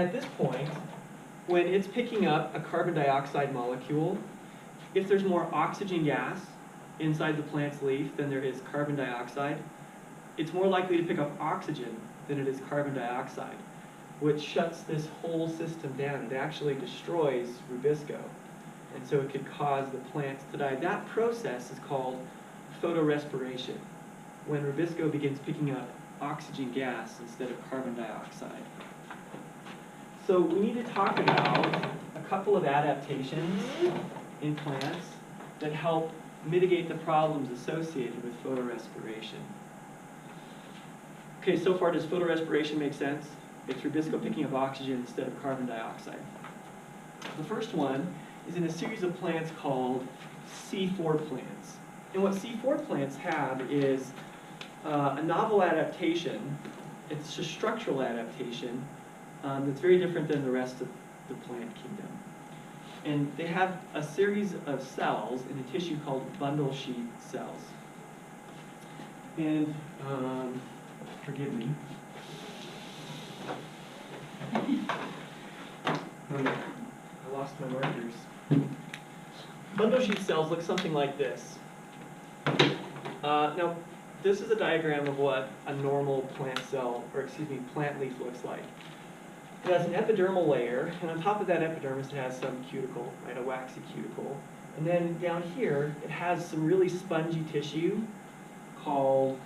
at this point, when it's picking up a carbon dioxide molecule, if there's more oxygen gas inside the plant's leaf than there is carbon dioxide, it's more likely to pick up oxygen than it is carbon dioxide, which shuts this whole system down. It actually destroys Rubisco, and so it could cause the plants to die. That process is called photorespiration, when Rubisco begins picking up oxygen gas instead of carbon dioxide. So we need to talk about a couple of adaptations in plants that help mitigate the problems associated with photorespiration. Okay, so far does photorespiration make sense? It's Rubisco picking up oxygen instead of carbon dioxide. The first one is in a series of plants called C4 plants. And what C4 plants have is a novel adaptation. It's a structural adaptation that's very different than the rest of the plant kingdom. And they have a series of cells in a tissue called bundle sheath cells. And forgive me. I lost my markers. Bundle sheath cells look something like this. Now, this is a diagram of what a normal plant cell, or excuse me, plant leaf looks like. It has an epidermal layer, and on top of that epidermis it has some cuticle, right, a waxy cuticle. And then down here it has some really spongy tissue called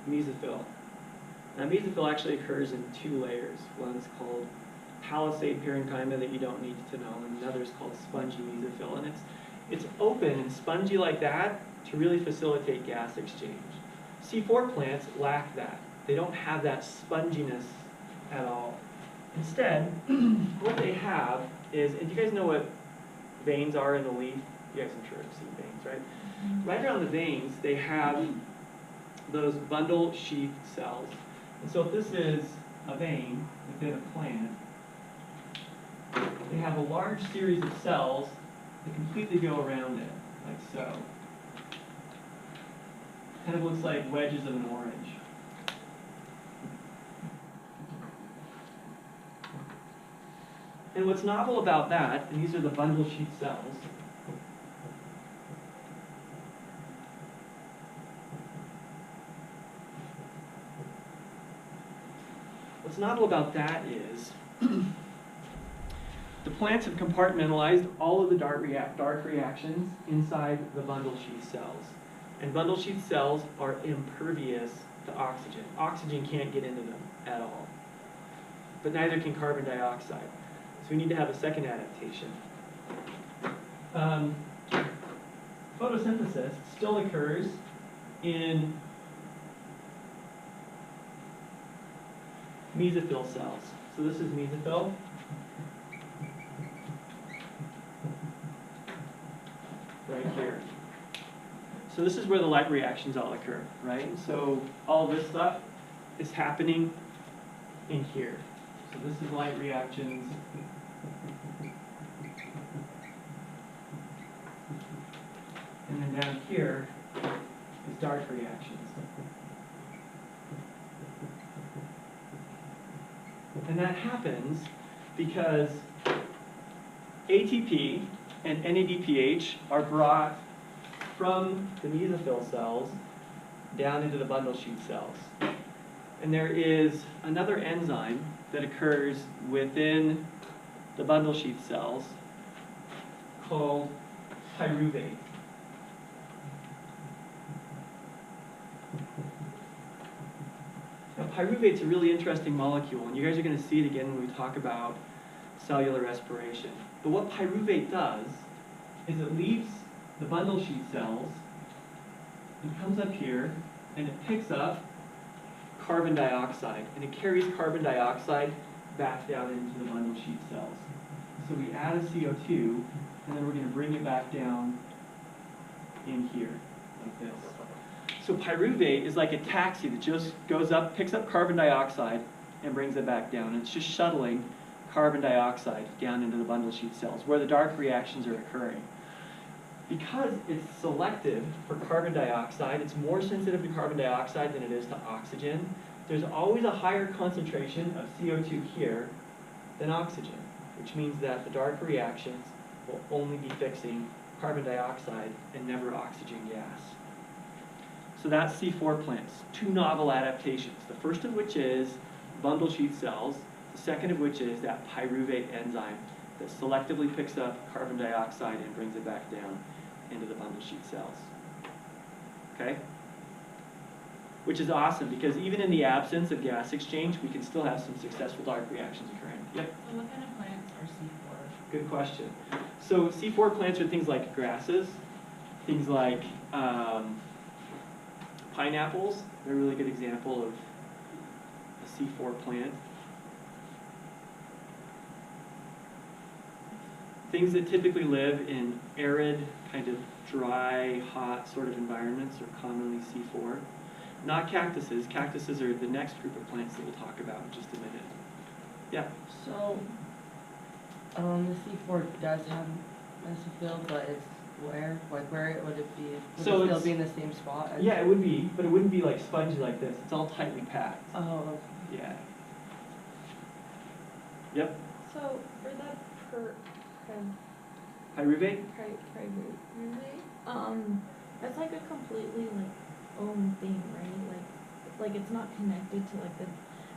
mesophyll. Now mesophyll actually occurs in two layers. One is called palisade parenchyma that you don't need to know, and another is called spongy mesophyll. And it's open and spongy like that to really facilitate gas exchange. C4 plants lack that. They don't have that sponginess at all. Instead, what they have is, and do you guys know what veins are in the leaf? You guys, I'm sure have seen veins, right? Right around the veins, they have those bundle sheath cells. And so if this is a vein within a plant, they have a large series of cells that completely go around it, like so. Kind of looks like wedges of an orange. And what's novel about that, and these are the bundle sheath cells, what's novel about that is the plants have compartmentalized all of the dark reactions inside the bundle sheath cells. And bundle sheath cells are impervious to oxygen. Oxygen can't get into them at all. But neither can carbon dioxide. So we need to have a second adaptation. Photosynthesis still occurs in mesophyll cells. So this is mesophyll. Right here. So this is where the light reactions all occur, right? So all this stuff is happening in here. So this is light reactions. And then down here is dark reactions. And that happens because ATP and NADPH are brought from the mesophyll cells down into the bundle sheath cells. And there is another enzyme that occurs within the bundle sheath cells called pyruvate. Now, pyruvate's a really interesting molecule, and you guys are going to see it again when we talk about cellular respiration. But what pyruvate does is it leaves the bundle sheath cells and comes up here and it picks up carbon dioxide, and it carries carbon dioxide back down into the bundle sheath cells. So we add a CO2, and then we're going to bring it back down in here, like this. So pyruvate is like a taxi that just goes up, picks up carbon dioxide, and brings it back down. And it's just shuttling carbon dioxide down into the bundle sheath cells, where the dark reactions are occurring. Because it's selective for carbon dioxide, it's more sensitive to carbon dioxide than it is to oxygen. There's always a higher concentration of CO2 here than oxygen, which means that the dark reactions will only be fixing carbon dioxide and never oxygen gas. So that's C4 plants, two novel adaptations. The first of which is bundle sheet cells, the second of which is that pyruvate enzyme that selectively picks up carbon dioxide and brings it back down into the bundle sheet cells. Okay? Which is awesome because even in the absence of gas exchange, we can still have some successful dark reactions occurring. Yep? So what kind of plants are C4? Good question. So C4 plants are things like grasses, things like pineapples. They're a really good example of a C4 plant. Things that typically live in arid, kind of dry, hot sort of environments are commonly C4. Not cactuses. Cactuses are the next group of plants that we'll talk about in just a minute. Yeah? So, the C4 does have mesophyll, but it's where? Like, where would it be? Would So it still it's- be in the same spot? As Yeah, it would be, but it wouldn't be like spongy like this. It's all tightly packed. Oh, Yeah. Yep. So for that Pyruvate? that's like a completely like own thing, right? Like it's not connected to like the.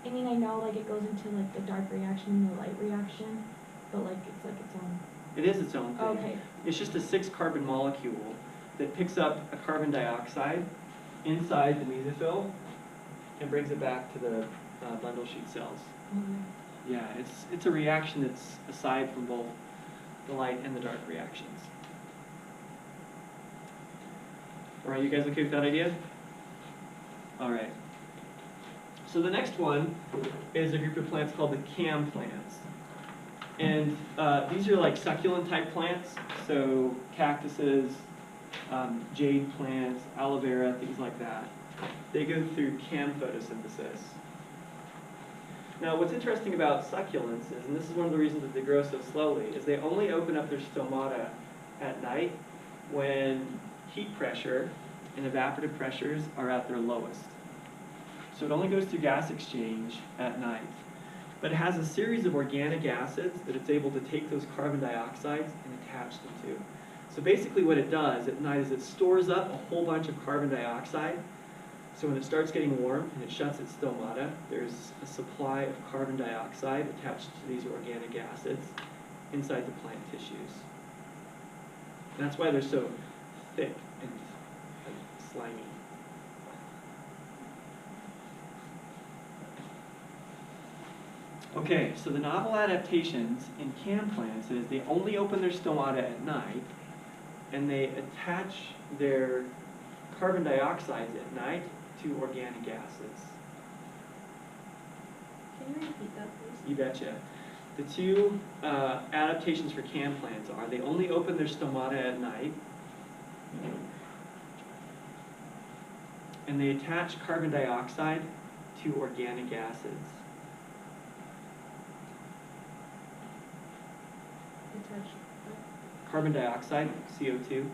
I mean, I know like it goes into like the dark reaction and the light reaction, but like it's its own. It is its own thing. Okay. It's just a 6-carbon molecule that picks up a carbon dioxide inside the mesophyll and brings it back to the bundle sheet cells. Yeah, it's a reaction that's aside from both the light and the dark reactions. All right, you guys okay with that idea? All right. So the next one is a group of plants called the cam plants. And these are like succulent type plants, so cactuses, jade plants, aloe vera, things like that. They go through cam photosynthesis. Now what's interesting about succulents is, and this is one of the reasons that they grow so slowly, is they only open up their stomata at night when heat pressure and evaporative pressures are at their lowest. So it only goes through gas exchange at night. But it has a series of organic acids that it's able to take those carbon dioxides and attach them to. So basically what it does at night is it stores up a whole bunch of carbon dioxide. So when it starts getting warm and it shuts its stomata, there's a supply of carbon dioxide attached to these organic acids inside the plant tissues. And that's why they're so thick and slimy. Okay, so the novel adaptations in cam plants is they only open their stomata at night, and they attach their carbon dioxides at night to organic acids. Can you repeat that, please? You betcha. The two adaptations for cam plants are they only open their stomata at night, and they attach carbon dioxide to organic acids. Attached. Carbon dioxide, CO2, to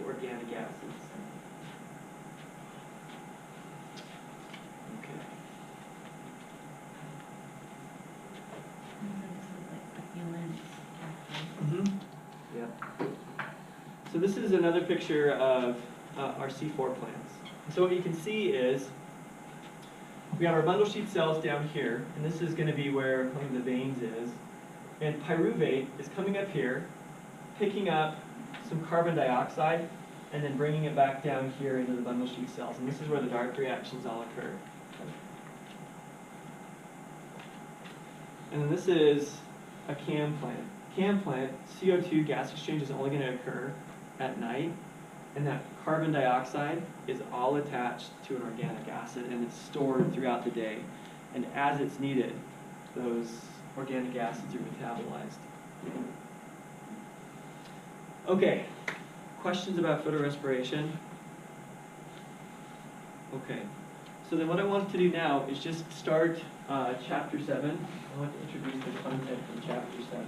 organic acids. Okay. Yep. So this is another picture of our C4 plants. So what you can see is we have our bundle sheet cells down here, and this is going to be where one of the veins is. And pyruvate is coming up here, picking up some carbon dioxide, and then bringing it back down here into the bundle sheet cells. And this is where the dark reactions all occur. And then this is a cam plant. Cam plant, CO2 gas exchange is only going to occur at night, and that carbon dioxide is all attached to an organic acid, and it's stored throughout the day. And as it's needed, those organic acids are metabolized. Okay, questions about photorespiration? Okay, so then what I want to do now is just start chapter 7. I want to introduce the content from chapter 7.